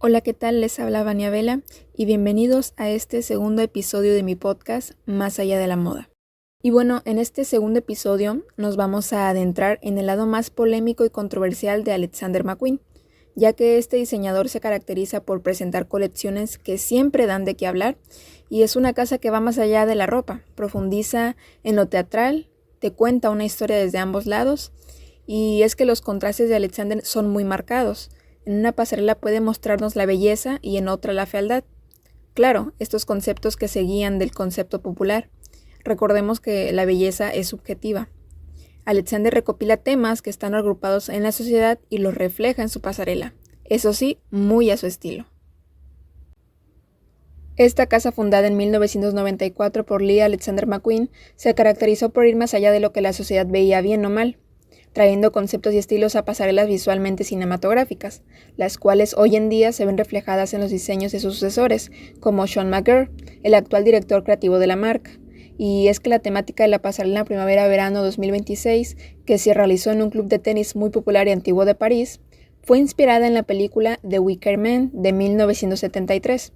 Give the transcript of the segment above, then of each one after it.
Hola, ¿qué tal? Les habla Vania Vela y bienvenidos a este segundo episodio de mi podcast Más allá de la moda. Y bueno, en este segundo episodio nos vamos a adentrar en el lado más polémico y controversial de Alexander McQueen, ya que este diseñador se caracteriza por presentar colecciones que siempre dan de qué hablar y es una casa que va más allá de la ropa, profundiza en lo teatral, te cuenta una historia desde ambos lados y es que los contrastes de Alexander son muy marcados. En una pasarela puede mostrarnos la belleza y en otra la fealdad. Claro, estos conceptos que se guían del concepto popular. Recordemos que la belleza es subjetiva. Alexander recopila temas que están agrupados en la sociedad y los refleja en su pasarela. Eso sí, muy a su estilo. Esta casa, fundada en 1994 por Lee Alexander McQueen, se caracterizó por ir más allá de lo que la sociedad veía bien o mal, trayendo conceptos y estilos a pasarelas visualmente cinematográficas, las cuales hoy en día se ven reflejadas en los diseños de sus sucesores, como Sean McGirr, el actual director creativo de la marca. Y es que la temática de la pasarela Primavera-Verano 2026, que se realizó en un club de tenis muy popular y antiguo de París, fue inspirada en la película The Wicker Man de 1973.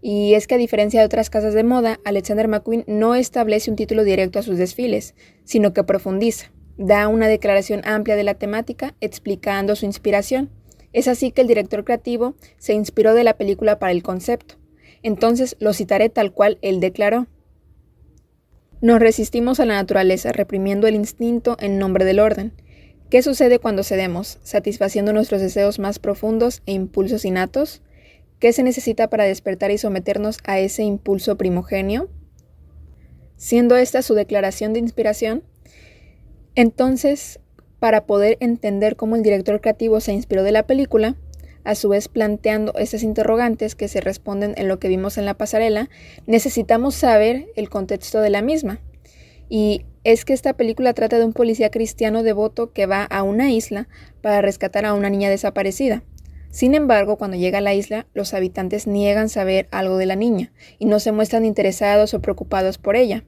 Y es que a diferencia de otras casas de moda, Alexander McQueen no establece un título directo a sus desfiles, sino que profundiza. Da una declaración amplia de la temática, explicando su inspiración. Es así que el director creativo se inspiró de la película para el concepto. Entonces lo citaré tal cual él declaró. Nos resistimos a la naturaleza, reprimiendo el instinto en nombre del orden. ¿Qué sucede cuando cedemos, satisfaciendo nuestros deseos más profundos e impulsos innatos? ¿Qué se necesita para despertar y someternos a ese impulso primogenio? Siendo esta su declaración de inspiración, entonces, para poder entender cómo el director creativo se inspiró de la película, a su vez planteando estas interrogantes que se responden en lo que vimos en la pasarela, necesitamos saber el contexto de la misma. Y es que esta película trata de un policía cristiano devoto que va a una isla para rescatar a una niña desaparecida. Sin embargo, cuando llega a la isla, los habitantes niegan saber algo de la niña y no se muestran interesados o preocupados por ella.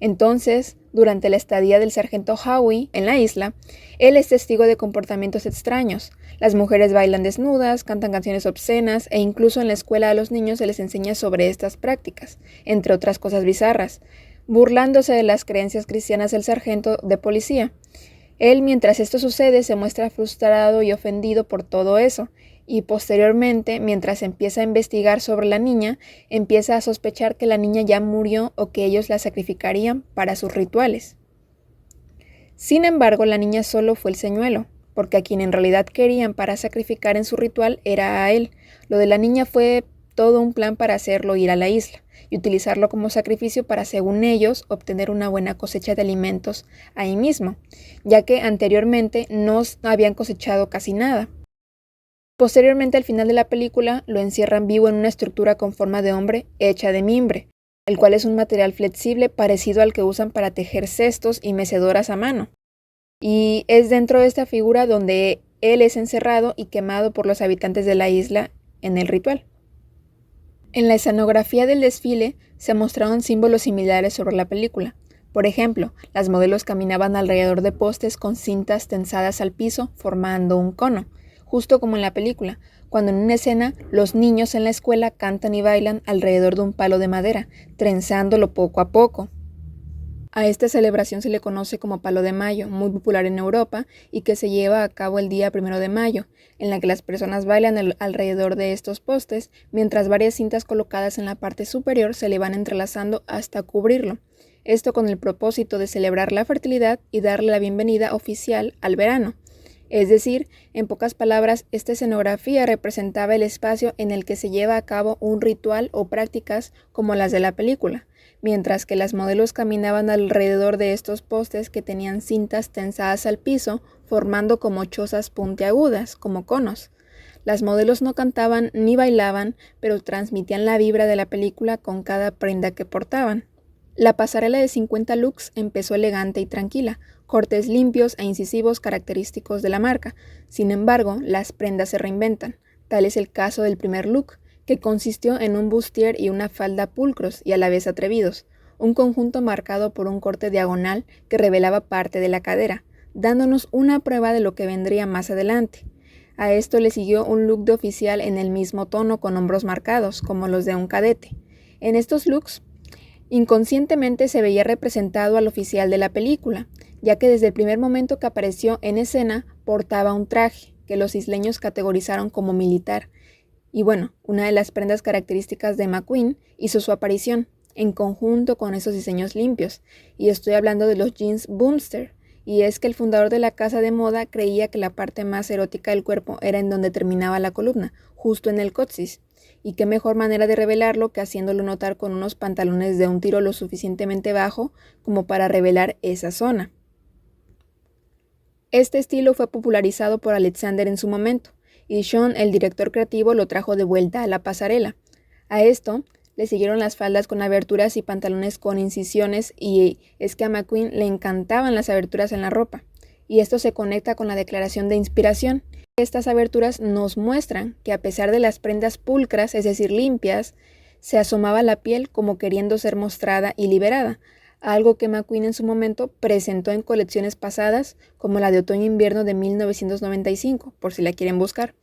Entonces, durante la estadía del sargento Howie en la isla, él es testigo de comportamientos extraños. Las mujeres bailan desnudas, cantan canciones obscenas e incluso en la escuela a los niños se les enseña sobre estas prácticas, entre otras cosas bizarras, burlándose de las creencias cristianas del sargento de policía. Él, mientras esto sucede, se muestra frustrado y ofendido por todo eso, y posteriormente, mientras empieza a investigar sobre la niña, empieza a sospechar que la niña ya murió o que ellos la sacrificarían para sus rituales. Sin embargo, la niña solo fue el señuelo, porque a quien en realidad querían para sacrificar en su ritual era a él. Lo de la niña fue todo un plan para hacerlo ir a la isla y utilizarlo como sacrificio para, según ellos, obtener una buena cosecha de alimentos ahí mismo, ya que anteriormente no habían cosechado casi nada. Posteriormente, al final de la película, lo encierran vivo en una estructura con forma de hombre hecha de mimbre, el cual es un material flexible parecido al que usan para tejer cestos y mecedoras a mano. Y es dentro de esta figura donde él es encerrado y quemado por los habitantes de la isla en el ritual. En la escenografía del desfile se mostraron símbolos similares sobre la película. Por ejemplo, las modelos caminaban alrededor de postes con cintas tensadas al piso formando un cono, justo como en la película, cuando en una escena los niños en la escuela cantan y bailan alrededor de un palo de madera, trenzándolo poco a poco. A esta celebración se le conoce como Palo de Mayo, muy popular en Europa y que se lleva a cabo el día 1 de mayo, en la que las personas bailan alrededor de estos postes, mientras varias cintas colocadas en la parte superior se le van entrelazando hasta cubrirlo. Esto con el propósito de celebrar la fertilidad y darle la bienvenida oficial al verano. Es decir, en pocas palabras, esta escenografía representaba el espacio en el que se lleva a cabo un ritual o prácticas como las de la película, mientras que las modelos caminaban alrededor de estos postes que tenían cintas tensadas al piso, formando como chozas puntiagudas, como conos. Las modelos no cantaban ni bailaban, pero transmitían la vibra de la película con cada prenda que portaban. La pasarela de 50 looks empezó elegante y tranquila, cortes limpios e incisivos característicos de la marca. Sin embargo, las prendas se reinventan. Tal es el caso del primer look, que consistió en un bustier y una falda pulcros y a la vez atrevidos, un conjunto marcado por un corte diagonal que revelaba parte de la cadera, dándonos una prueba de lo que vendría más adelante. A esto le siguió un look de oficial en el mismo tono con hombros marcados, como los de un cadete. En estos looks, inconscientemente se veía representado al oficial de la película, ya que desde el primer momento que apareció en escena portaba un traje que los isleños categorizaron como militar. Y bueno, una de las prendas características de McQueen hizo su aparición, en conjunto con esos diseños limpios, y estoy hablando de los jeans Boomster, y es que el fundador de la casa de moda creía que la parte más erótica del cuerpo era en donde terminaba la columna, justo en el coxis, y qué mejor manera de revelarlo que haciéndolo notar con unos pantalones de un tiro lo suficientemente bajo como para revelar esa zona. Este estilo fue popularizado por Alexander en su momento, y Sean, el director creativo, lo trajo de vuelta a la pasarela. A esto le siguieron las faldas con aberturas y pantalones con incisiones, y es que a McQueen le encantaban las aberturas en la ropa, y esto se conecta con la declaración de inspiración. Estas aberturas nos muestran que a pesar de las prendas pulcras, es decir, limpias, se asomaba la piel como queriendo ser mostrada y liberada, algo que McQueen en su momento presentó en colecciones pasadas, como la de otoño-invierno de 1995, por si la quieren buscar.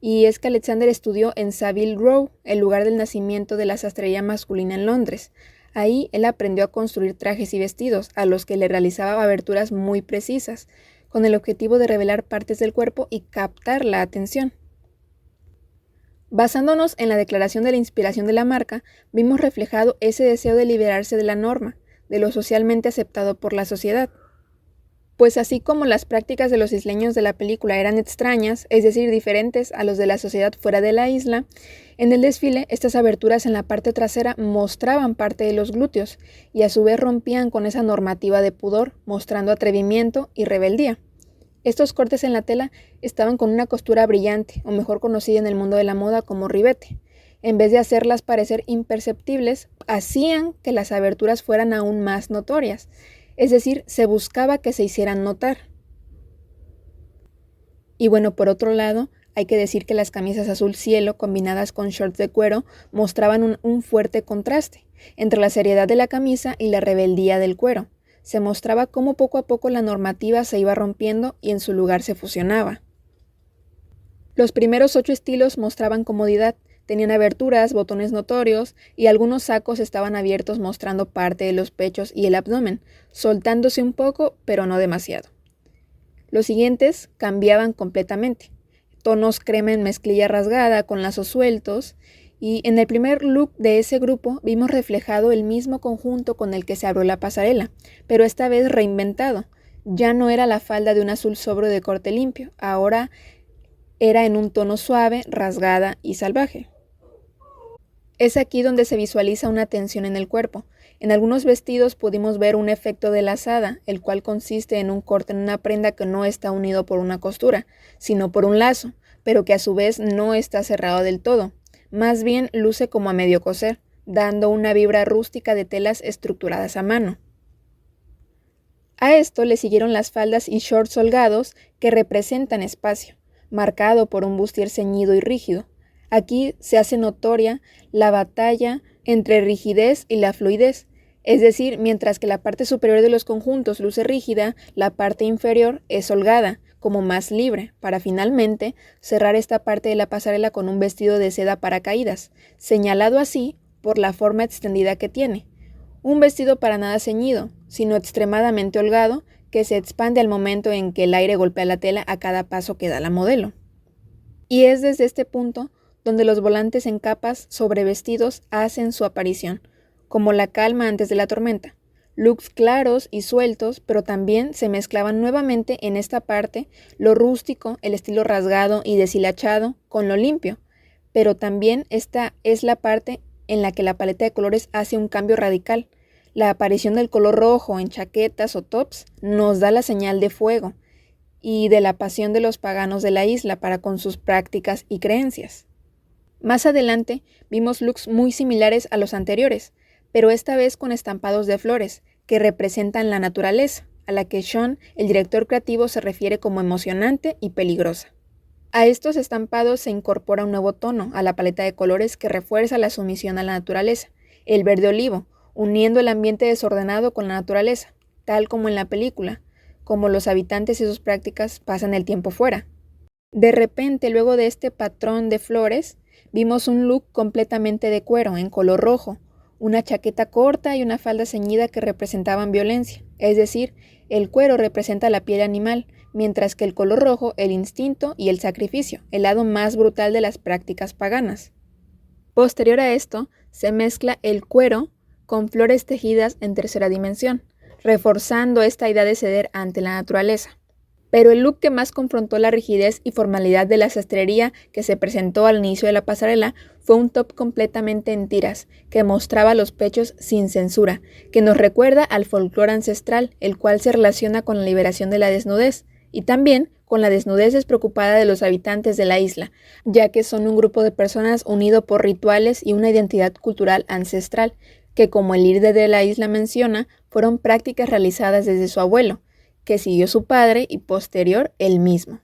Y es que Alexander estudió en Savile Row, el lugar del nacimiento de la sastrería masculina en Londres. Ahí él aprendió a construir trajes y vestidos, a los que le realizaba aberturas muy precisas, con el objetivo de revelar partes del cuerpo y captar la atención. Basándonos en la declaración de la inspiración de la marca, vimos reflejado ese deseo de liberarse de la norma, de lo socialmente aceptado por la sociedad. Pues así como las prácticas de los isleños de la película eran extrañas, es decir, diferentes a los de la sociedad fuera de la isla, en el desfile estas aberturas en la parte trasera mostraban parte de los glúteos y a su vez rompían con esa normativa de pudor, mostrando atrevimiento y rebeldía. Estos cortes en la tela estaban con una costura brillante, o mejor conocida en el mundo de la moda como ribete. En vez de hacerlas parecer imperceptibles, hacían que las aberturas fueran aún más notorias, es decir, se buscaba que se hicieran notar. Y bueno, por otro lado, hay que decir que las camisas azul cielo combinadas con shorts de cuero mostraban un fuerte contraste entre la seriedad de la camisa y la rebeldía del cuero. Se mostraba cómo poco a poco la normativa se iba rompiendo y en su lugar se fusionaba. Los primeros 8 estilos mostraban comodidad, tenían aberturas, botones notorios y algunos sacos estaban abiertos mostrando parte de los pechos y el abdomen, soltándose un poco pero no demasiado. Los siguientes cambiaban completamente. Tonos crema en mezclilla rasgada con lazos sueltos, y en el primer look de ese grupo vimos reflejado el mismo conjunto con el que se abrió la pasarela, pero esta vez reinventado. Ya no era la falda de un azul sobrio de corte limpio, ahora era en un tono suave, rasgada y salvaje. Es aquí donde se visualiza una tensión en el cuerpo. En algunos vestidos pudimos ver un efecto de lazada, el cual consiste en un corte en una prenda que no está unido por una costura, sino por un lazo, pero que a su vez no está cerrado del todo. Más bien luce como a medio coser, dando una vibra rústica de telas estructuradas a mano. A esto le siguieron las faldas y shorts holgados que representan espacio, marcado por un bustier ceñido y rígido. Aquí se hace notoria la batalla entre rigidez y la fluidez, es decir, mientras que la parte superior de los conjuntos luce rígida, la parte inferior es holgada, como más libre, para finalmente cerrar esta parte de la pasarela con un vestido de seda para caídas, señalado así por la forma extendida que tiene. Un vestido para nada ceñido, sino extremadamente holgado, que se expande al momento en que el aire golpea la tela a cada paso que da la modelo. Y es desde este punto donde los volantes en capas sobre vestidos hacen su aparición, como la calma antes de la tormenta. Looks claros y sueltos, pero también se mezclaban nuevamente en esta parte lo rústico, el estilo rasgado y deshilachado con lo limpio, pero también esta es la parte en la que la paleta de colores hace un cambio radical. La aparición del color rojo en chaquetas o tops nos da la señal de fuego y de la pasión de los paganos de la isla para con sus prácticas y creencias. Más adelante vimos looks muy similares a los anteriores, pero esta vez con estampados de flores, que representan la naturaleza, a la que Sean, el director creativo, se refiere como emocionante y peligrosa. A estos estampados se incorpora un nuevo tono a la paleta de colores que refuerza la sumisión a la naturaleza, el verde olivo, uniendo el ambiente desordenado con la naturaleza, tal como en la película, como los habitantes y sus prácticas pasan el tiempo fuera. De repente, luego de este patrón de flores, vimos un look completamente de cuero, en color rojo, una chaqueta corta y una falda ceñida que representaban violencia, es decir, el cuero representa la piel animal, mientras que el color rojo el instinto y el sacrificio, el lado más brutal de las prácticas paganas. Posterior a esto, se mezcla el cuero con flores tejidas en tercera dimensión, reforzando esta idea de ceder ante la naturaleza. Pero el look que más confrontó la rigidez y formalidad de la sastrería que se presentó al inicio de la pasarela fue un top completamente en tiras, que mostraba los pechos sin censura, que nos recuerda al folclore ancestral, el cual se relaciona con la liberación de la desnudez, y también con la desnudez despreocupada de los habitantes de la isla, ya que son un grupo de personas unido por rituales y una identidad cultural ancestral, que como el líder de la isla menciona, fueron prácticas realizadas desde su abuelo, que siguió su padre y posterior él mismo.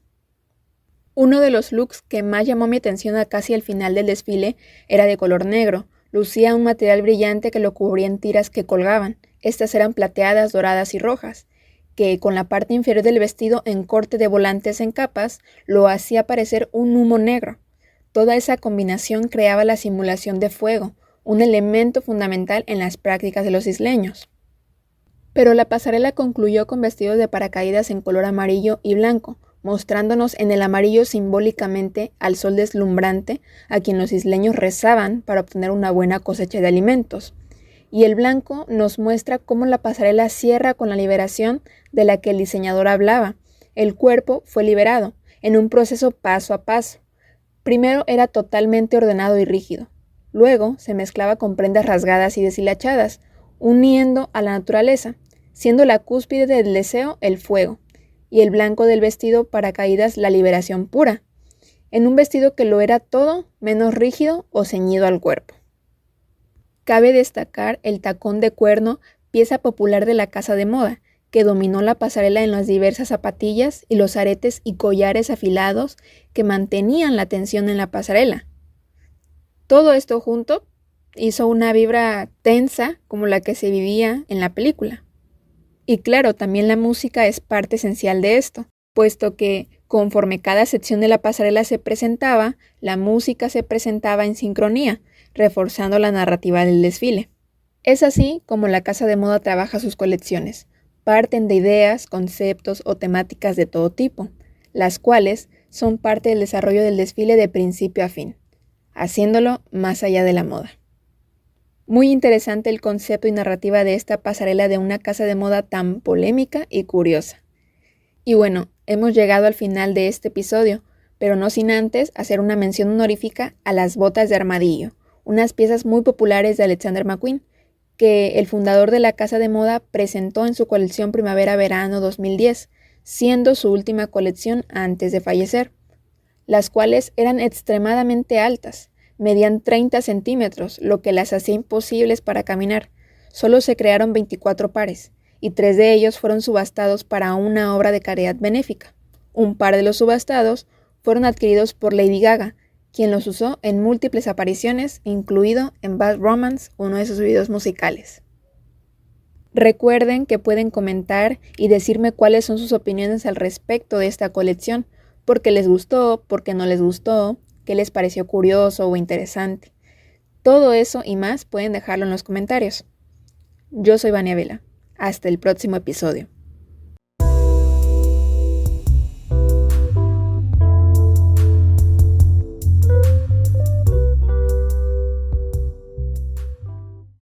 Uno de los looks que más llamó mi atención a casi al final del desfile era de color negro. Lucía un material brillante que lo cubría en tiras que colgaban. Estas eran plateadas, doradas y rojas, que con la parte inferior del vestido en corte de volantes en capas lo hacía parecer un humo negro. Toda esa combinación creaba la simulación de fuego, un elemento fundamental en las prácticas de los isleños. Pero la pasarela concluyó con vestidos de paracaídas en color amarillo y blanco, mostrándonos en el amarillo simbólicamente al sol deslumbrante a quien los isleños rezaban para obtener una buena cosecha de alimentos. Y el blanco nos muestra cómo la pasarela cierra con la liberación de la que el diseñador hablaba. El cuerpo fue liberado, en un proceso paso a paso. Primero era totalmente ordenado y rígido. Luego se mezclaba con prendas rasgadas y deshilachadas, uniendo a la naturaleza, siendo la cúspide del deseo el fuego, y el blanco del vestido paracaídas la liberación pura, en un vestido que lo era todo menos rígido o ceñido al cuerpo. Cabe destacar el tacón de cuerno, pieza popular de la casa de moda, que dominó la pasarela en las diversas zapatillas y los aretes y collares afilados que mantenían la tensión en la pasarela. Todo esto junto hizo una vibra tensa como la que se vivía en la película. Y claro, también la música es parte esencial de esto, puesto que conforme cada sección de la pasarela se presentaba, la música se presentaba en sincronía, reforzando la narrativa del desfile. Es así como la casa de moda trabaja sus colecciones. Parten de ideas, conceptos o temáticas de todo tipo, las cuales son parte del desarrollo del desfile de principio a fin, haciéndolo más allá de la moda. Muy interesante el concepto y narrativa de esta pasarela de una casa de moda tan polémica y curiosa. Y bueno, hemos llegado al final de este episodio, pero no sin antes hacer una mención honorífica a las botas de armadillo, unas piezas muy populares de Alexander McQueen, que el fundador de la casa de moda presentó en su colección Primavera-Verano 2010, siendo su última colección antes de fallecer, las cuales eran extremadamente altas. Medían 30 centímetros, lo que las hacía imposibles para caminar. Solo se crearon 24 pares, y 3 de ellos fueron subastados para una obra de caridad benéfica. Un par de los subastados fueron adquiridos por Lady Gaga, quien los usó en múltiples apariciones, incluido en Bad Romance, uno de sus videos musicales. Recuerden que pueden comentar y decirme cuáles son sus opiniones al respecto de esta colección, por qué les gustó, por qué no les gustó, qué les pareció curioso o interesante. Todo eso y más pueden dejarlo en los comentarios. Yo soy Vania Vela. Hasta el próximo episodio.